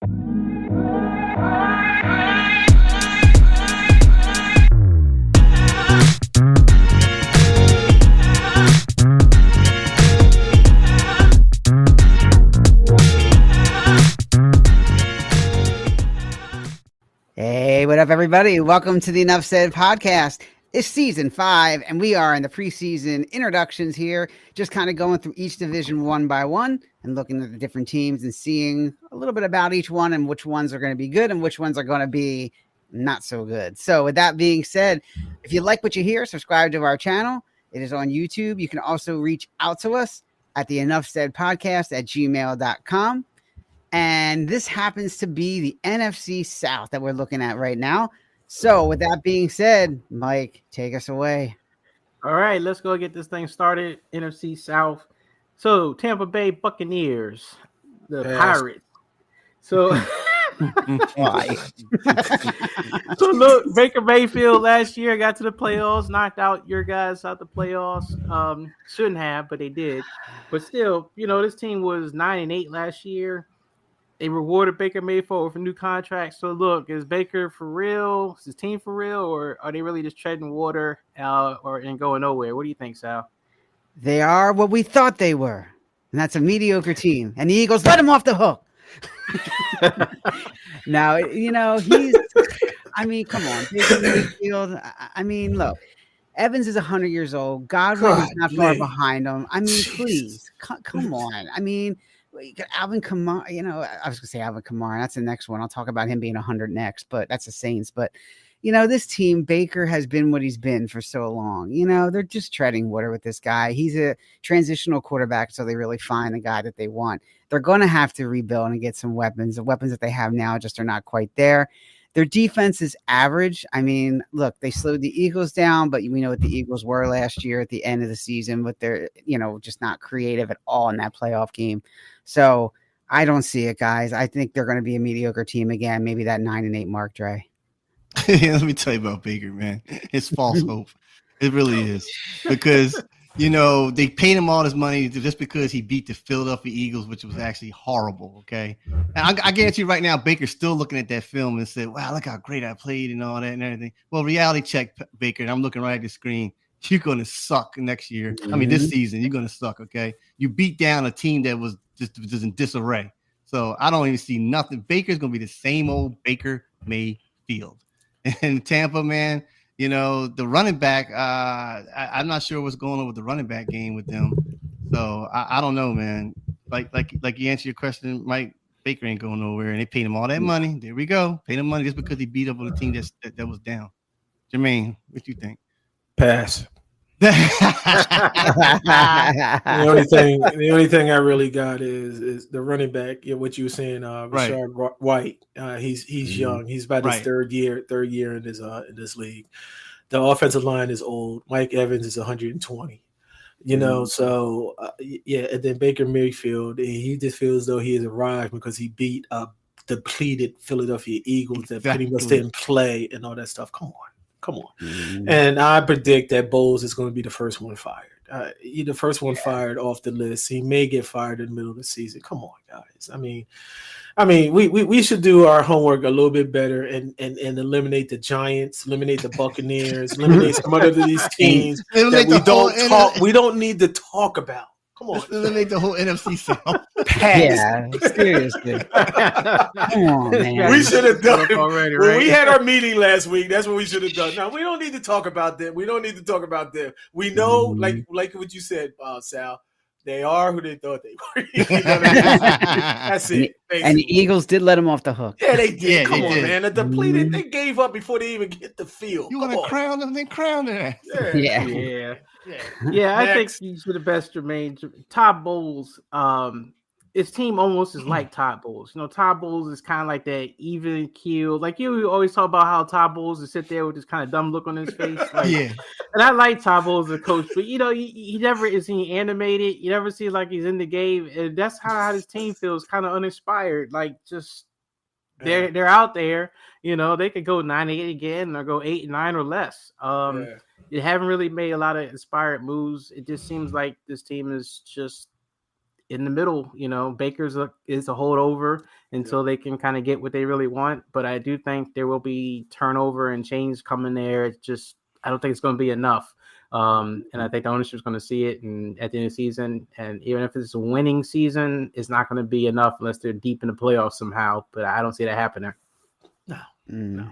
Hey, what up, everybody? Welcome to the Enough Said podcast. It's season 5, and we are in the preseason introductions here, just kind of going through each division one by one and looking at the different teams and seeing a little bit about each one and which ones are going to be good and which ones are going to be not so good. So with that being said, if you like what you hear, subscribe to our channel. It is on YouTube. You can also reach out to us at the Enough Said podcast at gmail.com. And this happens to be the NFC South that we're looking at right now. So with that being said, Mike, take us away. All right, let's go get this thing started. NFC South. So Tampa Bay Buccaneers, the Pirates. So why? So look, Baker Mayfield last year got to the playoffs, knocked out your guys out the playoffs. Shouldn't have, but they did. But still, this team was 9-8 last year. They rewarded Baker Mayfield with a new contract. So, look, is Baker for real? Is his team for real? Or are they really just treading water and going nowhere? What do you think, Sal? They are what we thought they were. And that's a mediocre team. And the Eagles let him off the hook. Now, come on. Baker Mayfield, look. Evans is 100 years old. Godwin is not far behind him. Please. Come on. Alvin Kamara, I was going to say Alvin Kamara. That's the next one. I'll talk about him being 100 next, but that's the Saints. But, this team, Baker has been what he's been for so long. They're just treading water with this guy. He's a transitional quarterback, so they really find the guy that they want. They're going to have to rebuild and get some weapons. The weapons that they have now just are not quite there. Their defense is average. Look, they slowed the Eagles down, but we know what the Eagles were last year at the end of the season, but they're, just not creative at all in that playoff game. So I don't see it, guys. I think they're going to be a mediocre team again, maybe that 9-8 mark, Dre. Let me tell you about Baker, man. It's false hope. It really is. Because, they paid him all this money just because he beat the Philadelphia Eagles, which was actually horrible, okay? And I guarantee you right now, Baker's still looking at that film and said, wow, look how great I played and all that and everything. Well, reality check, Baker, and I'm looking right at the screen. You're going to suck next year. This season, you're going to suck, okay? You beat down a team that was just in disarray. So I don't even see nothing. Baker's going to be the same old Baker Mayfield. And Tampa, man, the running back, I'm not sure what's going on with the running back game with them. So I don't know, man. Like you answered your question, Mike, Baker ain't going nowhere. And they paid him all that money. There we go. Paid him money just because he beat up on a team that was down. Jermaine, what you think? Pass. The only thing I really got is the running back. What you were saying, Rashard White. He's young. He's about his third year in this league. The offensive line is old. Mike Evans is 120. So and then Baker Mayfield, he just feels as though he has arrived because he beat up depleted Philadelphia Eagles that pretty much didn't play and all that stuff. Come on. Mm-hmm. And I predict that Bowles is going to be the first one fired. The first one fired off the list. He may get fired in the middle of the season. Come on, guys. We should do our homework a little bit better and eliminate the Giants, eliminate the Buccaneers, eliminate some of these teams that we don't need to talk about. Come on. Eliminate the whole NFC South. Yeah, seriously. Come on, man. We should have done it already, right? When we had our meeting last week, that's what we should have done. Now, we don't need to talk about them. We know, like what you said, Sal, they are who they thought they were. That's it. Basically. And the Eagles did let him off the hook. Yeah, they did. Yeah, Come on, man. The depleted, they gave up before they even hit the field. You want to crown them? Then crown them. Yeah. I think he's the best, Jermaine. Todd Bowles, his team almost is like Todd Bowles. Todd Bowles is kind of like that even keel. Like you always talk about how Todd Bowles is sit there with this kind of dumb look on his face. And I like Todd Bowles as a coach, but he never is animated. You never see like he's in the game, and that's how his team feels, kind of uninspired. Like just they're out there. They could go 9-8 again or go 8-9 or less. They haven't really made a lot of inspired moves. It just seems like this team is just in the middle. Baker's is a holdover until they can kind of get what they really want. But I do think there will be turnover and change coming there. It's just I don't think it's going to be enough. And I think the ownership is going to see it and at the end of the season. And even if it's a winning season, it's not going to be enough unless they're deep in the playoffs somehow. But I don't see that happening. No.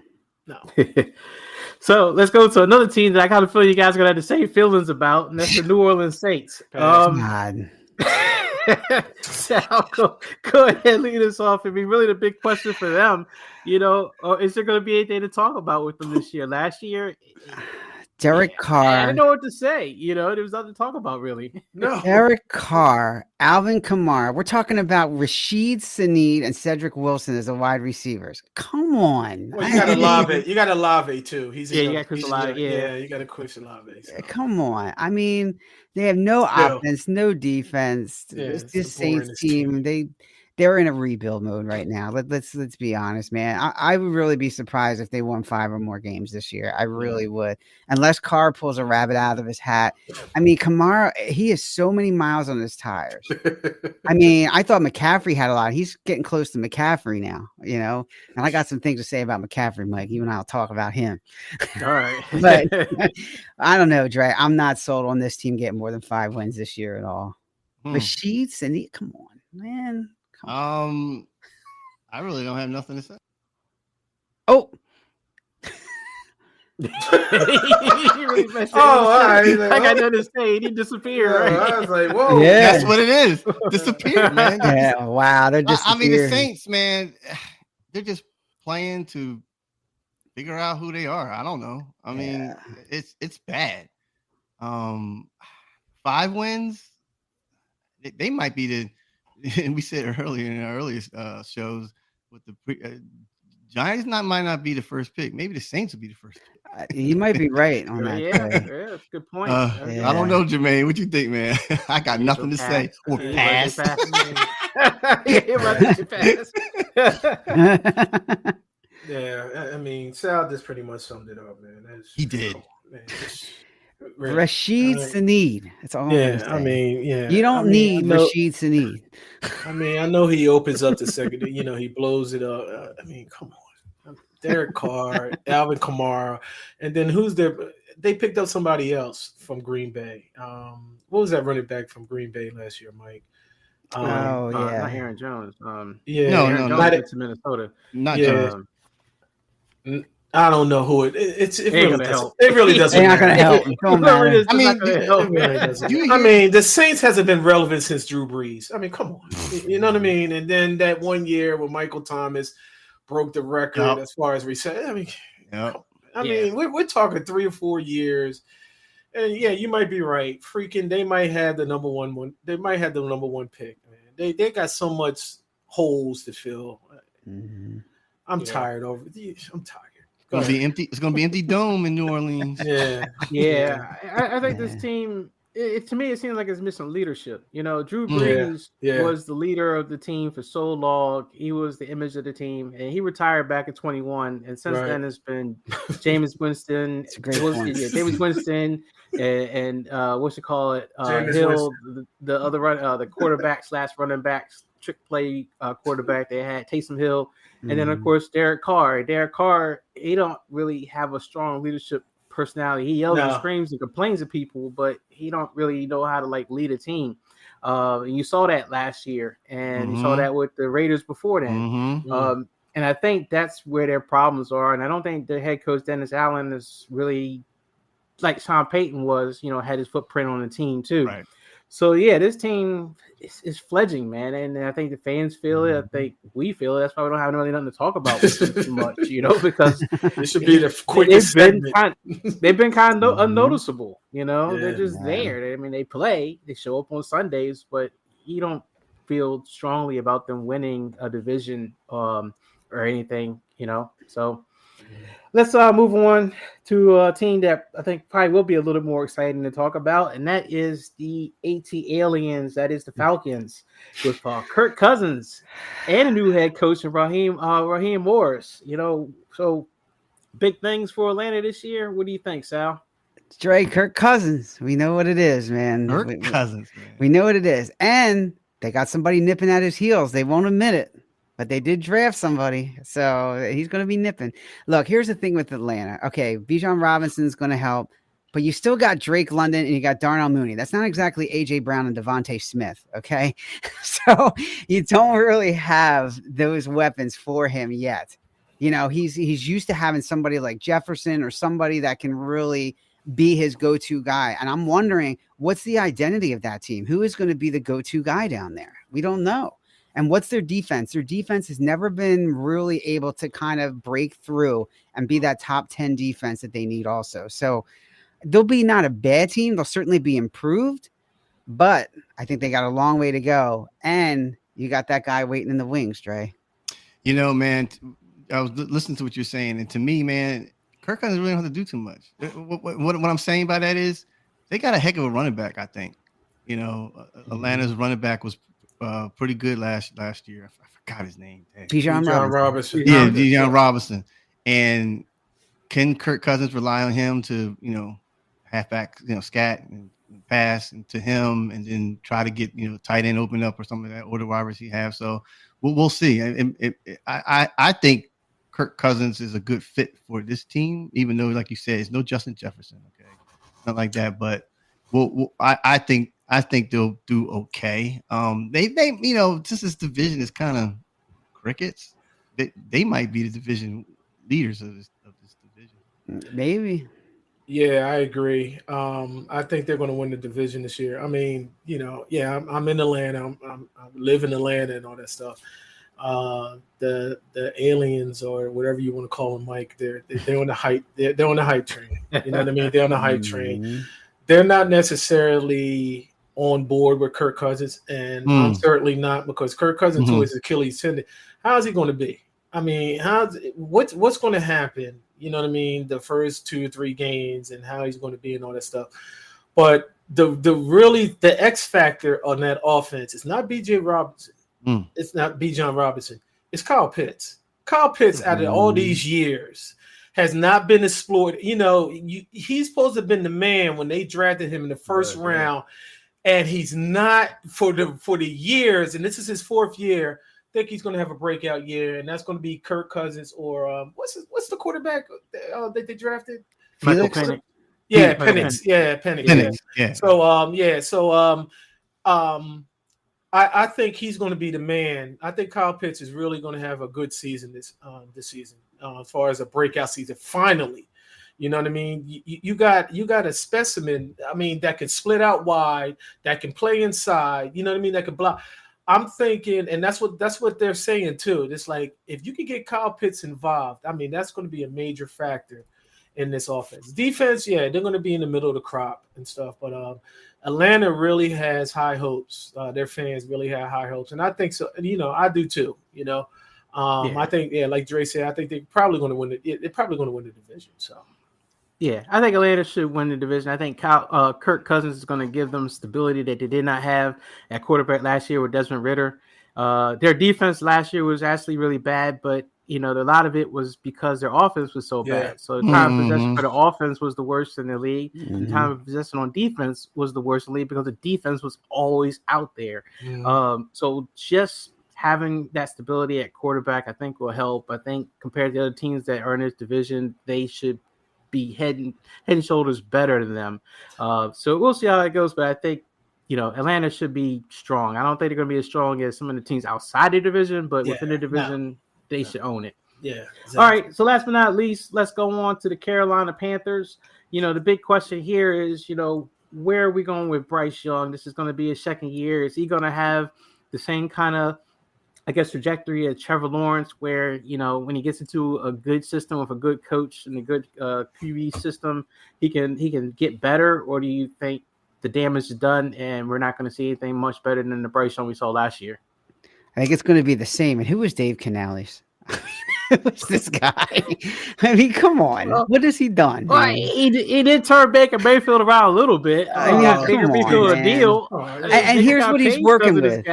So let's go to another team that I kind of feel you guys are going to have the same feelings about, and that's the New Orleans Saints. God. Sal, go ahead and lead us off. It'd be really the big question for them, or is there going to be anything to talk about with them this year? Last year, Derek Carr. I didn't know what to say. There was nothing to talk about, really. No. Derek Carr, Alvin Kamara. We're talking about Rashid Shaheed and Cedric Wilson as the wide receivers. Come on. Well, you got Olave. You got Olave too. You got Chris Olave. Yeah, you got a Chris Olave. So. Come on. I mean, they have no offense, no defense. This Saints team, they're in a rebuild mode right now. Let's be honest, man. I would really be surprised if they won 5 or more games this year. I really would, unless Carr pulls a rabbit out of his hat. I mean, Kamara, he has so many miles on his tires. I mean, I thought McCaffrey had a lot. He's getting close to McCaffrey now, And I got some things to say about McCaffrey, Mike. You and I'll talk about him. All right, but I don't know, Dre. I'm not sold on this team getting more than 5 wins this year at all. Rashid Shaheed, come on, man. I really don't have nothing to say. Oh. All right. I got nothing to say. He disappeared. Right? I was like, whoa. Yeah. That's what it is. Disappeared, man. Yeah. Wow. They're just. I mean, the Saints, man, they're just playing to figure out who they are. I don't know. I mean, it's bad. 5 wins. They might be the. And we said earlier in our earliest shows with the Giants might not be the first pick. Maybe the Saints will be the first pick. You might be right on that. Yeah, that's a good point. I don't know, Jermaine. What you think, man? I got nothing to say. Or pass. Yeah, I mean, Sal just pretty much summed it up, man. He did. Man, Rashid Shaheed. That's all. I mean, you don't need Rashid Shaheed. I mean, I know he opens up the second. He blows it up. I mean, come on, Derek Carr, Alvin Kamara, and then who's there? They picked up somebody else from Green Bay. What was that running back from Green Bay last year, Mike? Not Aaron Jones. No, Jones to Minnesota. Not Jones. I don't know who it really doesn't. They're not going to help. I mean, the Saints hasn't been relevant since Drew Brees. I mean, come on, you know what I mean? And then that one year when Michael Thomas broke the record as far as reset. I mean, we're talking 3 or 4 years, and you might be right. Freakin, they might have the number one. They might have the number 1 pick. Man, they got so much holes to fill. Mm-hmm. I'm tired over. I'm tired. It's gonna be empty. It's gonna be empty dome in New Orleans. I think this team. To me, it seems like it's missing leadership. Drew Brees was the leader of the team for so long. He was the image of the team, and he retired back in 21. And since then, it's been Jameis Winston. Jameis Winston, and what you call it, Hill, the other the quarterback / running back trick play quarterback. They had Taysom Hill. And then, of course, Derek Carr. Derek Carr, he don't really have a strong leadership personality. He yells and screams and complains to people, but he don't really know how to lead a team. And you saw that last year, and you saw that with the Raiders before then. And I think that's where their problems are. And I don't think the head coach Dennis Allen is really like Sean Payton was. Had his footprint on the team too. Right. So, this team is fledgling, man. And I think the fans feel it. I think we feel it. That's why we don't have really nothing to talk about too much, because it should be the quickest they've been kind of unnoticeable, They're just there. They play. They show up on Sundays, but you don't feel strongly about them winning a division or anything, So let's move on to a team that I think probably will be a little more exciting to talk about, and that is the AT Aliens. That is the Falcons with Kirk Cousins and a new head coach, Raheem Morris. So big things for Atlanta this year. What do you think, Sal? Dre, Kirk Cousins. We know what it is, man. Kirk Cousins. Man. We know what it is, and they got somebody nipping at his heels. They won't admit it, but they did draft somebody, so he's going to be nipping. Look, here's the thing with Atlanta. Okay, Bijan Robinson's going to help, but you still got Drake London and you got Darnell Mooney. That's not exactly A.J. Brown and Devontae Smith, okay? So you don't really have those weapons for him yet. You know, he's used to having somebody like Jefferson or somebody that can really be his go-to guy. And I'm wondering, what's the identity of that team? Who is going to be the go-to guy down there? We don't know. And what's their defense? Their defense has never been really able to kind of break through and be that top 10 defense that they need also. So they'll be not a bad team. They'll certainly be improved, but I think they got a long way to go. And you got that guy waiting in the wings, Dre. You know, man, I was listening to what you're saying. And to me, man, Kirk Cousins really don't have to do too much. What I'm saying by that is they got a heck of a running back, I think. You know, Atlanta's running back was pretty good last year. I forgot his name. Bijan Robinson. Yeah, Bijan Robinson. And can Kirk Cousins rely on him to, you know, halfback, you know, scat and pass and to him and then try to get, you know, tight end open up or something like that, or the wide receiver have. So we'll see. I think Kirk Cousins is a good fit for this team, even though, like you said, it's no Justin Jefferson. Okay, not like that, but I think they'll do okay. They you know, since this division is kind of crickets, they might be the division leaders of this division. Maybe. Yeah, I agree. I think they're going to win the division this year. I mean, you know, yeah, I'm in Atlanta. I live in Atlanta and all that stuff. The aliens or whatever you want to call them, Mike, they're on the hype. They're on the hype train. You know what I mean? They're on the hype train. They're not necessarily on board with Kirk Cousins, and I'm certainly not, because Kirk Cousins who is Achilles tendon. How is he going to be? I mean, what's going to happen? You know what I mean? The first 2-3 games and how he's going to be and all that stuff. But the X factor on that offense is not B.J. Robinson. It's not Bijan Robinson. It's Kyle Pitts. Kyle Pitts, out of all these years, has not been exploited. You know, he's supposed to have been the man when they drafted him in the first round, and he's not for the years. And this is his 4th year. I think he's going to have a breakout year, and that's going to be Kirk Cousins or what's the quarterback that they drafted? Michael Penix. Yeah, Penix. Yeah, Penix. Yeah. So I think he's going to be the man. I think Kyle Pitts is really going to have a good season this season, as far as a breakout season. Finally, you know what I mean. You got a specimen. I mean, that can split out wide, that can play inside. You know what I mean. That can block. I'm thinking, and that's what they're saying too. It's like, if you can get Kyle Pitts involved, I mean, that's going to be a major factor in this offense. Defense, yeah, they're going to be in the middle of the crop and stuff, but Atlanta really has high hopes. Their fans really have high hopes, and I think so. You know, I do too. You know, I think, yeah, like Dre said, I think they're probably going to win it. They're probably going to win the division. So, yeah, I think Atlanta should win the division. I think Kirk Cousins is going to give them stability that they did not have at quarterback last year with Desmond Ridder. Their defense last year was actually really bad, but you know, a lot of it was because their offense was so bad. So the time of possession for the offense was the worst in the league. The time of possession on defense was the worst in the league because the defense was always out there. So just having that stability at quarterback, I think, will help. I think compared to the other teams that are in this division, they should be head and shoulders better than them. So we'll see how it goes, but I think, you know, Atlanta should be strong. I don't think they're going to be as strong as some of the teams outside the division, but within the division, they should own it. Yeah. Exactly. All right. So last but not least, let's go on to the Carolina Panthers. You know, the big question here is, you know, where are we going with Bryce Young? This is going to be his 2nd year. Is he going to have the same kind of, I guess, trajectory as Trevor Lawrence, where, you know, when he gets into a good system with a good coach and a good QB system, he can get better? Or do you think the damage is done and we're not going to see anything much better than the Bryce Young we saw last year? I think it's going to be the same. And who was Dave Canales? Who's this guy? I mean, come on. What has he done? Well, he did turn Baker Mayfield around a little bit. Baker Mayfield a deal. And here's what he's working with.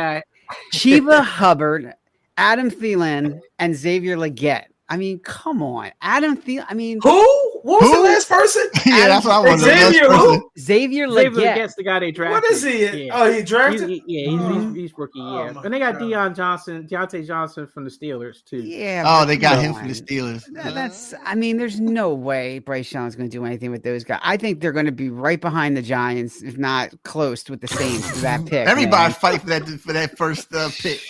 Chiba Hubbard, Adam Thielen, and Xavier Legette. I mean, come on. Adam Thielen. I mean, who? What was the last person? Yeah, that's what I want to Xavier know. Xavier Xavier Legette. Legette's the guy they drafted. What is he? Yeah. Oh, he drafted? He's rookie, yeah. Oh And they got God. Deontay Johnson from the Steelers, too. Yeah. Oh, but they got come him from the on. Steelers. That's. I mean, there's no way Bryce Young's going to do anything with those guys. I think they're going to be right behind the Giants, if not close with the Saints for that pick. Everybody man. fight for that first pick.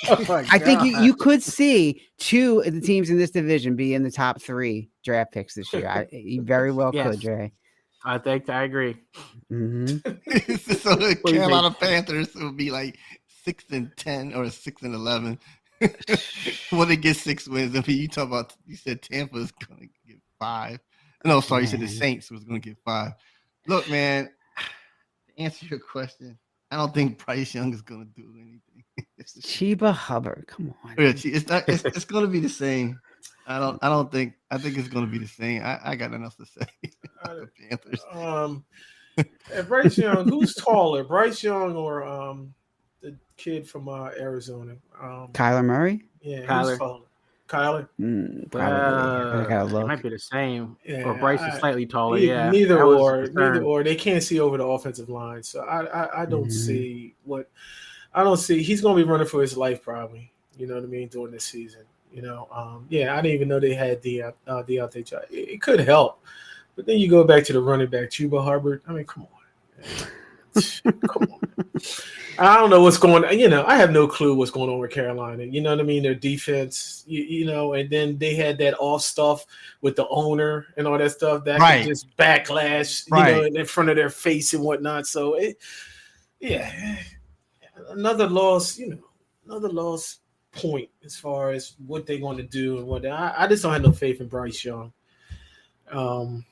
I think you could see two of the teams in this division be in the top 3 draft picks this year. You very well could, Dre. I agree. Mm-hmm. So Carolina Panthers would be like 6-10 or 6-11. Well, they get 6 wins. I mean, you said Tampa's going to get 5. No, sorry, you said the Saints was going to get 5. Look, man, to answer your question, I don't think Bryce Young is going to do anything. Chuba Hubbard, come on. It's going to be the same. I think it's going to be the same. I got nothing else to say about the Panthers. And Bryce Young, who's taller, Bryce Young or the kid from Arizona? Kyler Murray? Yeah, Kyler. who's taller? Kyler? Probably. I gotta It look. might be the same. Yeah, Or Bryce is slightly taller. Neither Yeah. or. They can't see over the offensive line, so I don't see what. I don't see. He's going to be running for his life probably. You know what I mean, during this season. You know, I didn't even know they had Deontay Johnson. It could help, but then you go back to the running back, Chuba Hubbard. I mean, come on, come on. I don't know what's going on. You know, I have no clue what's going on with Carolina. You know what I mean? Their defense, you know, and then they had that off stuff with the owner and all that stuff that could just backlash, you know, in front of their face and whatnot. So, another loss, you know, another loss point as far as what they're going to do and what I just don't have no faith in Bryce Young. You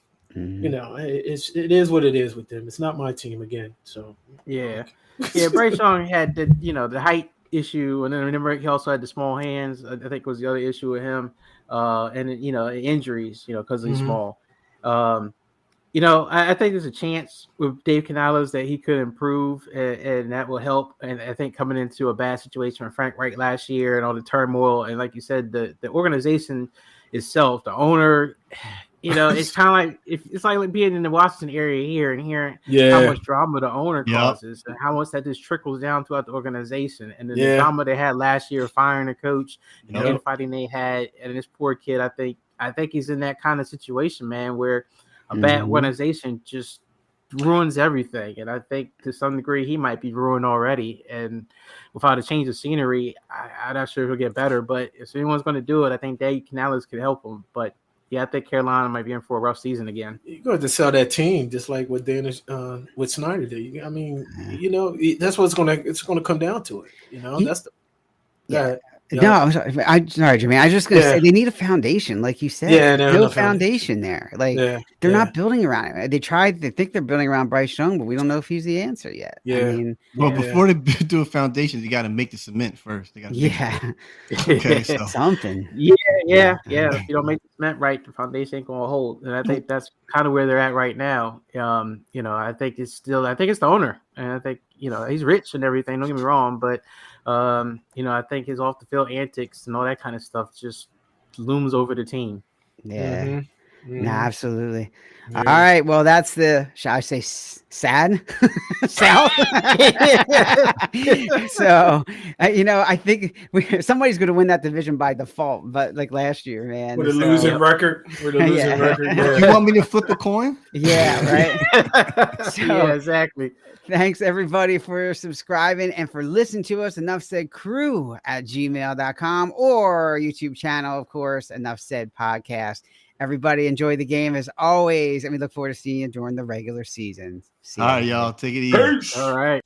know, it is what it is with them. It's not my team again. So Bryce Young had the height issue, and then remember he also had the small hands. I think was the other issue with him, and injuries, because he's small. I think there's a chance with Dave Canales that he could improve, and that will help. And I think coming into a bad situation with Frank Reich last year and all the turmoil, and like you said, the organization itself, the owner, it's kind of like it's like being in the Washington area here and hearing how much drama the owner causes and how much that just trickles down throughout the organization. And then the drama they had last year, firing a coach, and the infighting they had, and this poor kid, I think he's in that kind of situation, man, where a bad organization just ruins everything. And I think to some degree he might be ruined already. And without a change of scenery, I'm not sure he'll get better. But if anyone's going to do it, I think Dave Canales could help him. But I think Carolina might be in for a rough season again. You're going to have to sell that team just like what with Snyder did. I mean, that's what it's going to come down to it. That's the No, I'm sorry. Sorry, Jermaine. I was just going to say they need a foundation, like you said. Yeah, no foundation there. Like they're not building around it. They think they're building around Bryce Young, but we don't know if he's the answer yet. Yeah. I mean, before they do a foundation, you got to make the cement first. They got okay, so. Something. Yeah. If you don't make the cement right, the foundation ain't going to hold. And I think that's kind of where they're at right now. I think it's the owner, and I think he's rich and everything. Don't get me wrong, but. I think his off the field antics and all that kind of stuff just looms over the team. Yeah. No, absolutely. Yeah. All right. Well, that's shall I say, sad South. So, I think somebody's going to win that division by default, but like last year, man. With a losing record. Yeah. You want me to flip a coin? Yeah, right. Yeah, exactly. Thanks, everybody, for subscribing and for listening to us. Enough Said Crew at gmail.com or YouTube channel, of course, Enough Said Podcast. Everybody enjoy the game as always, and we look forward to seeing you during the regular season. All right, y'all. Take it easy. Peace. All right.